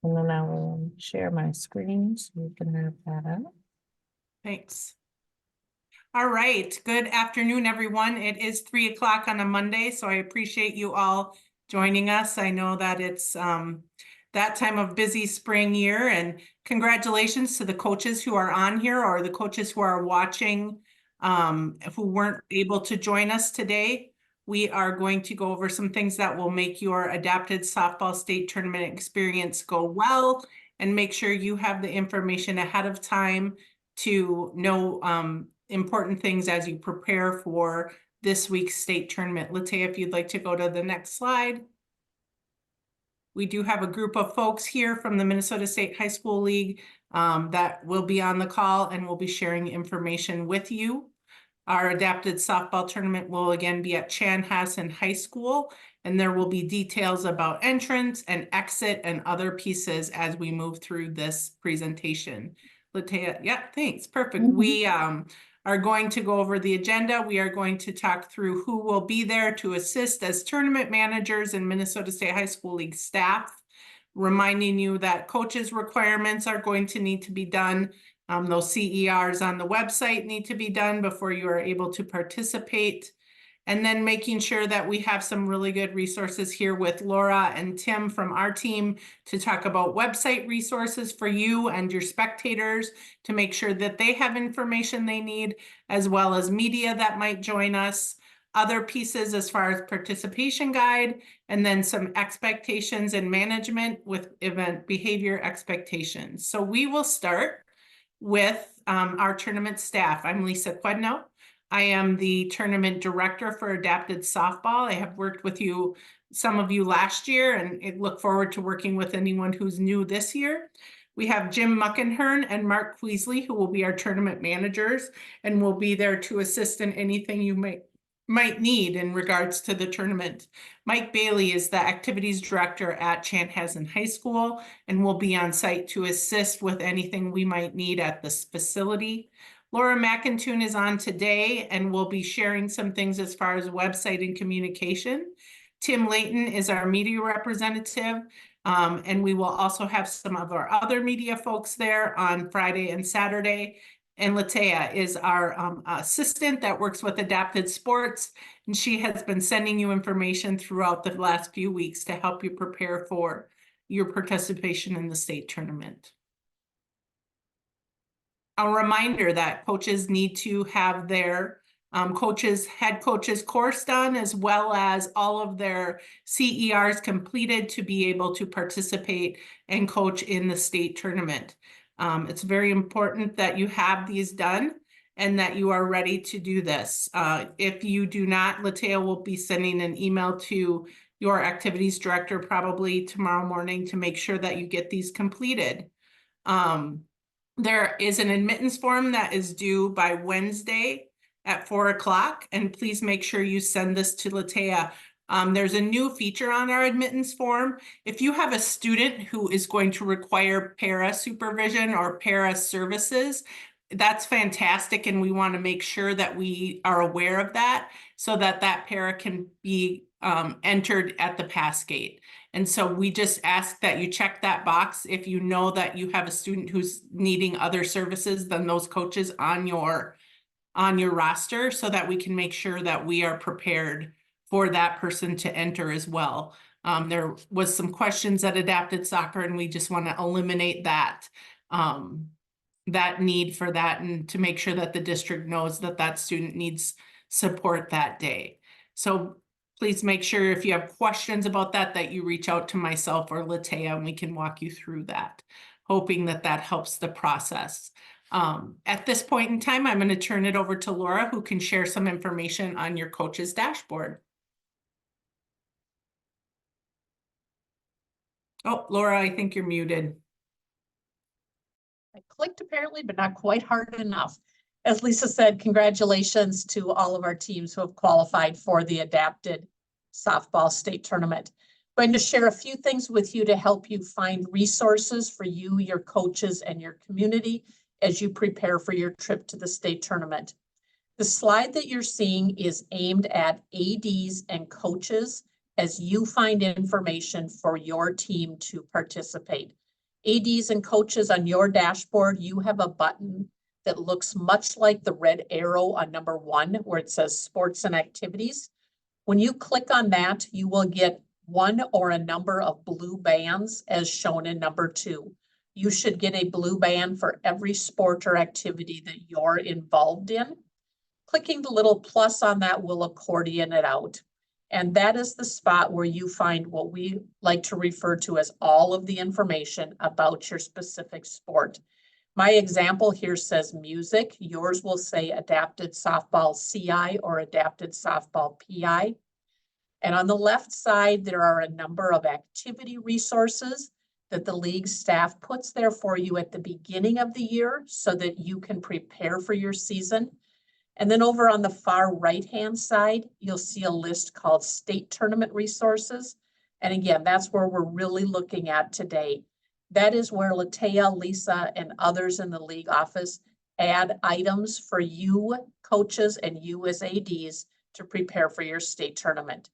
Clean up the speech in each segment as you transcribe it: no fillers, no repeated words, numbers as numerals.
And then I will share my screen so you can have that up. Thanks. All right. Good afternoon, everyone. It is 3 o'clock on a Monday, so I appreciate you all joining us. I know that it's that time of busy spring year, and congratulations to the coaches who are on here or the coaches who are watching who weren't able to join us today. We are going to go over some things that will make your adapted softball state tournament experience go well and make sure you have the information ahead of time to know important things as you prepare for this week's state tournament. Latea, if you'd like to go to the next slide. We do have a group of folks here from the Minnesota State High School League that will be on the call and will be sharing information with you. Our adapted softball tournament will again be at Chanhassen High School, and there will be details about entrance and exit and other pieces as we move through this presentation. Latea, yeah, thanks, perfect. We are going to go over the agenda. We are going to talk through who will be there to assist as tournament managers and Minnesota State High School League staff, reminding you that coaches' requirements are going to need to be done. Those CERs on the website need to be done before you are able to participate. And then making sure that we have some really good resources here with Laura and Tim from our team to talk about website resources for you and your spectators to make sure that they have information they need, as well as media that might join us, other pieces as far as participation guide, and then some expectations and management with event behavior expectations. So we will start with our tournament staff. I'm Lisa Quedno. I am the tournament director for adapted softball. I have worked with you, some of you last year, and I look forward to working with anyone who's new this year. We have Jim Muckenhern and Mark Queasley, who will be our tournament managers and will be there to assist in anything you might need in regards to the tournament. Mike Bailey is the activities director at Chanhassen High School and will be on site to assist with anything we might need at this facility. Laura McIntoon is on today and will be sharing some things as far as website and communication. Tim Layton is our media representative, and we will also have some of our other media folks there on Friday and Saturday. And Latea is our assistant that works with Adapted Sports, and she has been sending you information throughout the last few weeks to help you prepare for your participation in the state tournament. A reminder that coaches need to have their head coaches course done, as well as all of their CERs completed to be able to participate and coach in the state tournament. It's very important that you have these done and that you are ready to do this. If you do not, Latea will be sending an email to your activities director probably tomorrow morning to make sure that you get these completed. There is an admittance form that is due by Wednesday at 4 o'clock, and please make sure you send this to Latea. There's a new feature on our admittance form. If you have a student who is going to require para supervision or para services, that's fantastic, and we want to make sure that we are aware of that so that that para can be entered at the pass gate. And so we just ask that you check that box if you know that you have a student who's needing other services than those coaches on your roster, so that we can make sure that we are prepared for that person to enter as well. There was some questions at Adapted Soccer, and we just want to eliminate that need for that, and to make sure that the district knows that that student needs support that day. So please make sure if you have questions about that you reach out to myself or Latea, and we can walk you through that, hoping that that helps the process. At this point in time, I'm going to turn it over to Laura, who can share some information on your coach's dashboard. Oh, Laura, I think you're muted. I clicked apparently, but not quite hard enough. As Lisa said, congratulations to all of our teams who have qualified for the adapted softball state tournament. I'm going to share a few things with you to help you find resources for you, your coaches, and your community as you prepare for your trip to the state tournament. The slide that you're seeing is aimed at ADs and coaches as you find information for your team to participate. ADs and coaches, on your dashboard, you have a button that looks much like the red arrow on number 1 where it says sports and activities. When you click on that, you will get one or a number of blue bands as shown in number 2. You should get a blue band for every sport or activity that you're involved in. Clicking the little plus on that will accordion it out. And that is the spot where you find what we like to refer to as all of the information about your specific sport. My example here says music. Yours will say adapted softball CI or adapted softball PI. And on the left side, there are a number of activity resources that the league staff puts there for you at the beginning of the year so that you can prepare for your season. And then over on the far right-hand side, you'll see a list called state tournament resources. And again, that's where we're really looking at today. That is where Latea, Lisa, and others in the league office add items for you coaches and you as ADs to prepare for your state tournament.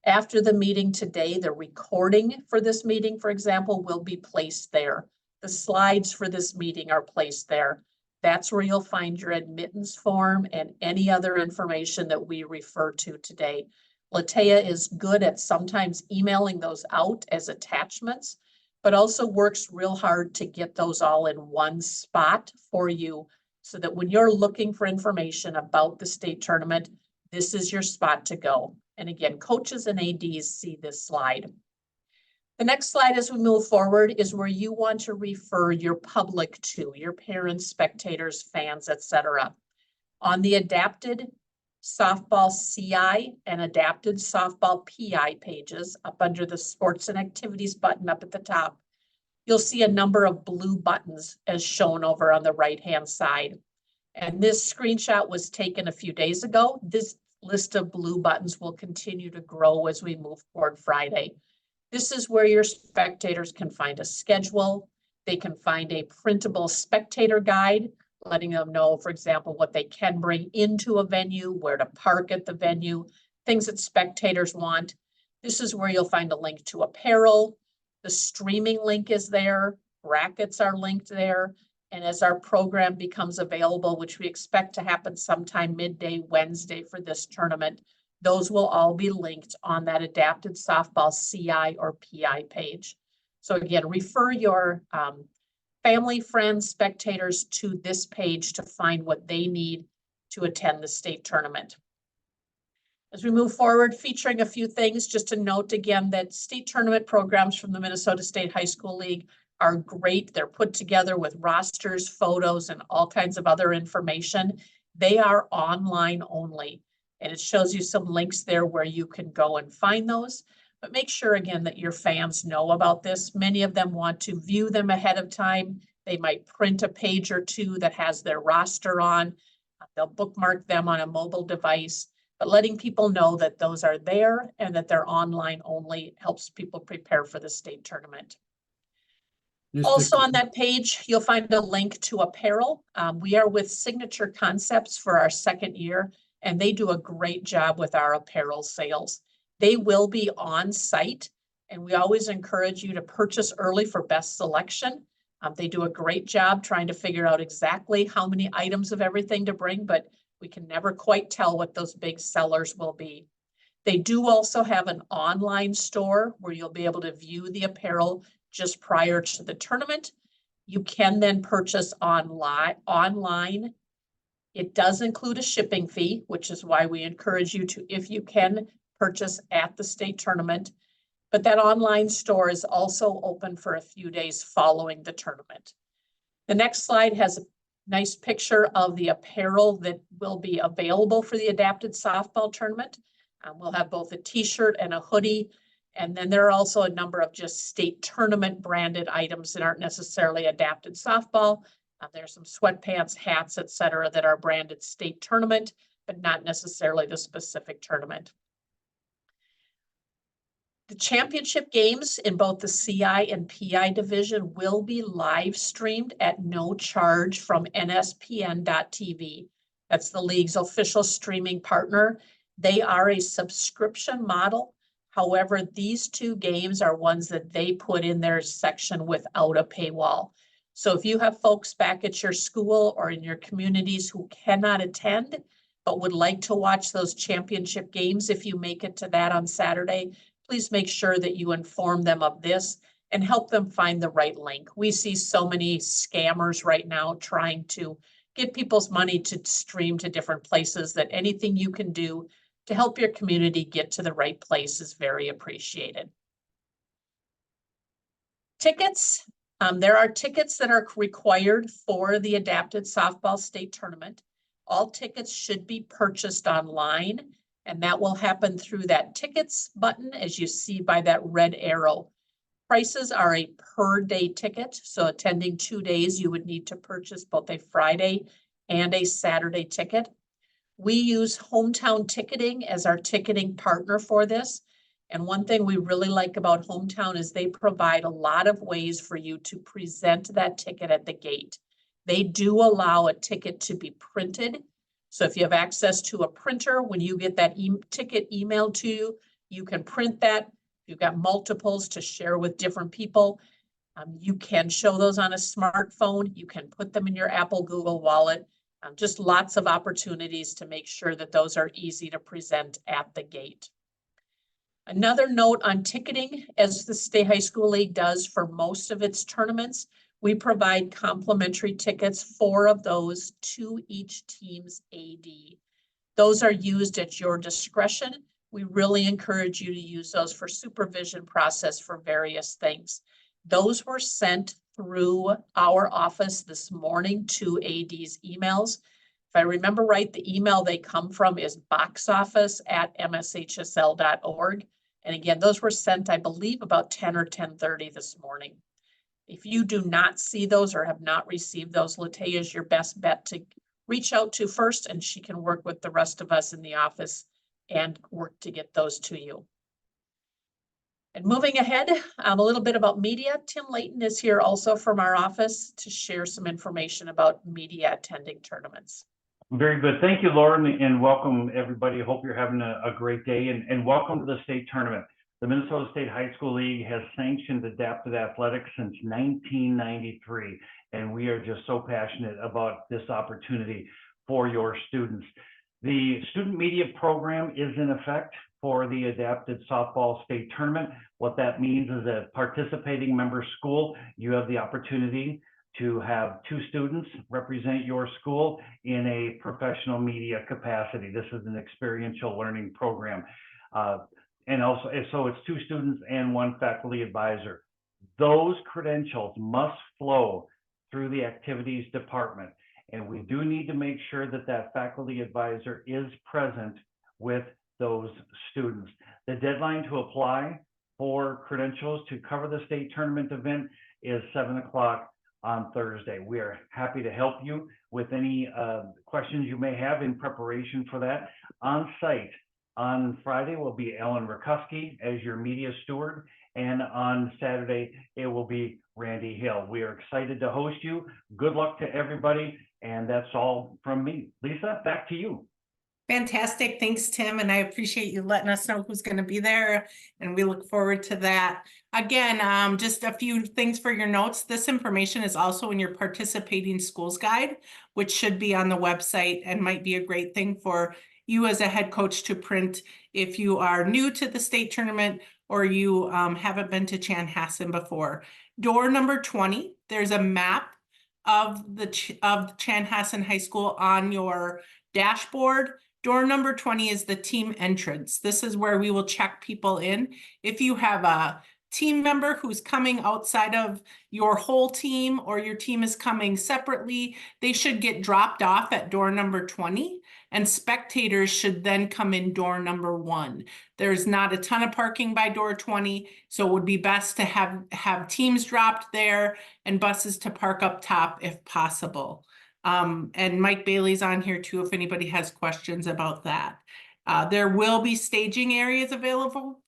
After the meeting today, the recording for this meeting, for example, will be placed there. The slides for this meeting are placed there. That's where you'll find your admittance form and any other information that we refer to today. Latea is good at sometimes emailing those out as attachments, but also works real hard to get those all in one spot for you so that when you're looking for information about the state tournament, this is your spot to go. And again, coaches and ADs see this slide. The next slide as we move forward is where you want to refer your public to, your parents, spectators, fans, etc. On the adapted softball CI and adapted softball PI pages up under the sports and activities button up at the top, you'll see a number of blue buttons as shown over on the right-hand side. And this screenshot was taken a few days ago. This list of blue buttons will continue to grow as we move toward Friday. This is where your spectators can find a schedule. They can find a printable spectator guide, letting them know, for example, what they can bring into a venue, where to park at the venue, things that spectators want. This is where you'll find a link to apparel. The streaming link is there. Brackets are linked there. And as our program becomes available, which we expect to happen sometime midday Wednesday for this tournament, those will all be linked on that adapted softball CI or PI page. So again, refer your family, friends, spectators to this page to find what they need to attend the state tournament. As we move forward, featuring a few things, just to note again that state tournament programs from the Minnesota State High School League are great. They're put together with rosters, photos, and all kinds of other information. They are online only. And it shows you some links there where you can go and find those. But make sure again that your fans know about this. Many of them want to view them ahead of time. They might print a page or two that has their roster on. They'll bookmark them on a mobile device. But letting people know that those are there and that they're online only helps people prepare for the state tournament. Also on that page, you'll find a link to apparel. We are with Signature Concepts for our second year, and they do a great job with our apparel sales. They will be on site, and we always encourage you to purchase early for best selection. They do a great job trying to figure out exactly how many items of everything to bring, but we can never quite tell what those big sellers will be. They do also have an online store where you'll be able to view the apparel just prior to the tournament. You can then purchase online. It does include a shipping fee, which is why we encourage you to, if you can, purchase at the state tournament. But that online store is also open for a few days following the tournament. The next slide has a nice picture of the apparel that will be available for the adapted softball tournament. We'll have both a t-shirt and a hoodie. And then there are also a number of just state tournament branded items that aren't necessarily adapted softball. There's some sweatpants, hats, etc. that are branded state tournament, but not necessarily the specific tournament. The championship games in both the CI and PI division will be live streamed at no charge from NSPN.TV. That's the league's official streaming partner. They are a subscription model. However, these two games are ones that they put in their section without a paywall. So if you have folks back at your school or in your communities who cannot attend, but would like to watch those championship games, if you make it to that on Saturday, please make sure that you inform them of this and help them find the right link. We see so many scammers right now trying to get people's money to stream to different places, that anything you can do to help your community get to the right place is very appreciated. Tickets. There are tickets that are required for the adapted softball state tournament. All tickets should be purchased online, and that will happen through that tickets button, as you see by that red arrow. Prices are a per day ticket, so attending 2 days, you would need to purchase both a Friday and a Saturday ticket. We use Hometown Ticketing as our ticketing partner for this. And one thing we really like about Hometown is they provide a lot of ways for you to present that ticket at the gate. They do allow a ticket to be printed. So if you have access to a printer, when you get that ticket emailed to you, you can print that. You've got multiples to share with different people. You can show those on a smartphone. You can put them in your Apple Google Wallet. Just lots of opportunities to make sure that those are easy to present at the gate. Another note on ticketing, as the State High School League does for most of its tournaments, we provide complimentary tickets, 4 of those to each team's AD. Those are used at your discretion. We really encourage you to use those for supervision process for various things. Those were sent through our office this morning to AD's emails. If I remember right, the email they come from is boxoffice@mshsl.org. And again, those were sent, I believe, about 10 or 10:30 this morning. If you do not see those or have not received those, Latea is your best bet to reach out to first, and she can work with the rest of us in the office and work to get those to you. And moving ahead, a little bit about media. Tim Layton is here also from our office to share some information about media attending tournaments. Very good. Thank you, Lauren, and welcome everybody. Hope you're having a great day, and welcome to the state tournament. The Minnesota State High School League has sanctioned adaptive athletics since 1993, and we are just so passionate about this opportunity for your students. The student media program is in effect for the adapted softball state tournament. What that means is that participating member school, you have the opportunity to have 2 students represent your school in a professional media capacity. This is an experiential learning program. And so it's 2 students and 1 faculty advisor. Those credentials must flow through the activities department. And we do need to make sure that that faculty advisor is present with those students. The deadline to apply for credentials to cover the state tournament event is 7 o'clock on Thursday. We are happy to help you with any questions you may have in preparation for that. On site on Friday will be Ellen Rakuski as your media steward, and on Saturday it will be Randy Hill. We are excited to host you. Good luck to everybody, and that's all from me. Lisa, back to you. Fantastic. Thanks, Tim. And I appreciate you letting us know who's going to be there. And we look forward to that. Again, just a few things for your notes. This information is also in your participating schools guide, which should be on the website and might be a great thing for you as a head coach to print if you are new to the state tournament or you haven't been to Chanhassen before. Door number 20, there's a map of Chanhassen High School on your dashboard. Door number 20 is the team entrance. This is where we will check people in. If you have a team member who's coming outside of your whole team or your team is coming separately, they should get dropped off at door number 20, and spectators should then come in door number 1. There's not a ton of parking by door 20, so it would be best to have teams dropped there and buses to park up top if possible. And Mike Bailey's on here too if anybody has questions about that. There will be staging areas available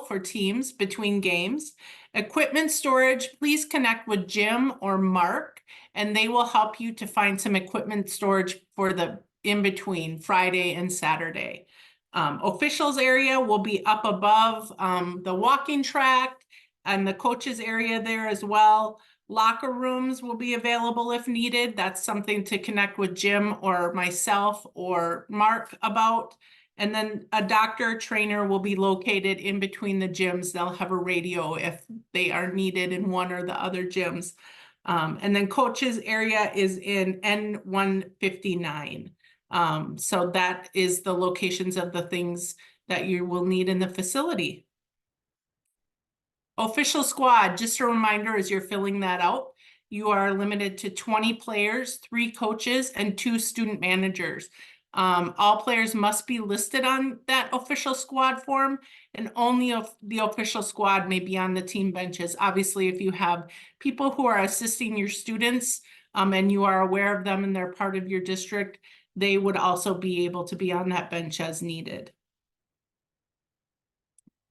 for teams between games. Equipment storage, please connect with Jim or Mark, and they will help you to find some equipment storage for the in between Friday and Saturday. Officials area will be up above the walking track and the coaches area there as well. Locker rooms will be available if needed. That's something to connect with Jim or myself or Mark about. And then a doctor trainer will be located in between the gyms. They'll have a radio if they are needed in one or the other gyms. And then coaches area is in N159. So that is the locations of the things that you will need in the facility. Official squad, just a reminder as you're filling that out, you are limited to 20 players, 3 coaches, and 2 student managers. All players must be listed on that official squad form, and only the official squad may be on the team benches. Obviously, if you have people who are assisting your students and you are aware of them and they're part of your district, they would also be able to be on that bench as needed.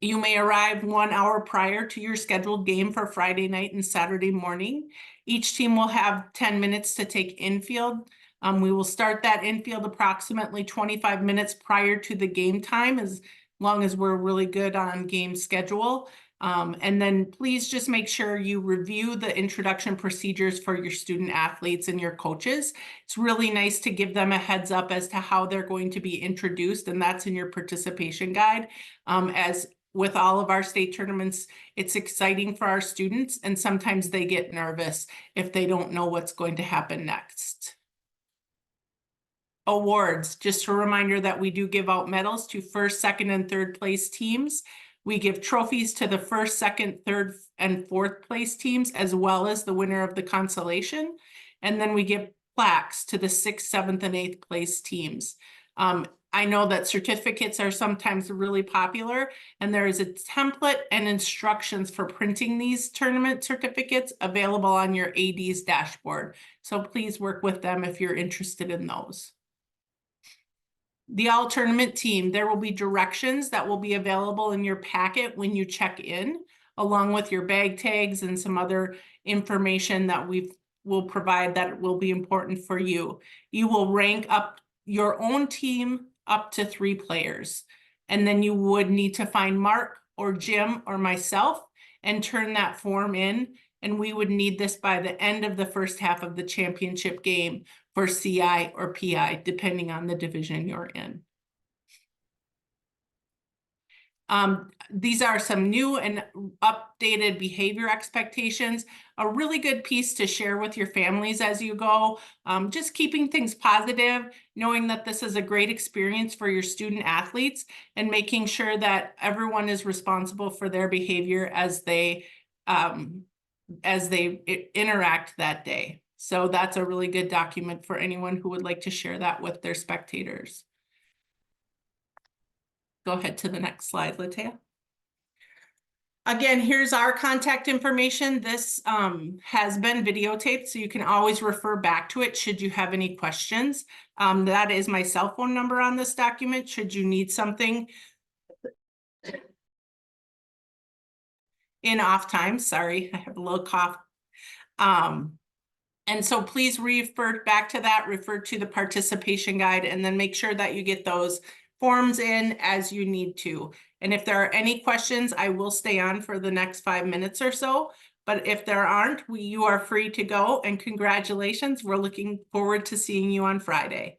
You may arrive 1 hour prior to your scheduled game for Friday night and Saturday morning. Each team will have 10 minutes to take infield. We will start that infield approximately 25 minutes prior to the game time, as long as we're really good on game schedule. And then please just make sure you review the introduction procedures for your student athletes and your coaches. It's really nice to give them a heads up as to how they're going to be introduced, and that's in your participation guide. As with all of our state tournaments, it's exciting for our students, and sometimes they get nervous if they don't know what's going to happen next. Awards, just a reminder that we do give out medals to first, second, and third place teams. We give trophies to the first, second, third, and fourth place teams, as well as the winner of the consolation. And then we give plaques to the 6th, 7th, and 8th place teams. I know that certificates are sometimes really popular, and there is a template and instructions for printing these tournament certificates available on your AD's dashboard. So please work with them if you're interested in those. The all tournament team, there will be directions that will be available in your packet when you check in, along with your bag tags and some other information that we will provide that will be important for you. You will rank up your own team up to 3 players. And then you would need to find Mark or Jim or myself and turn that form in. And we would need this by the end of the first half of the championship game for CI or PI, depending on the division you're in. These are some new and updated behavior expectations, a really good piece to share with your families as you go. Just keeping things positive, knowing that this is a great experience for your student athletes, and making sure that everyone is responsible for their behavior as they interact that day. So that's a really good document for anyone who would like to share that with their spectators. Go ahead to the next slide, Latea. Again, here's our contact information. This has been videotaped, so you can always refer back to it should you have any questions. That is my cell phone number on this document, should you need something in off time. Sorry, I have a little cough. And so please refer back to that, refer to the participation guide, and then make sure that you get those forms in as you need to. And if there are any questions, I will stay on for the next 5 minutes or so. But if there aren't, you are free to go, and congratulations. We're looking forward to seeing you on Friday.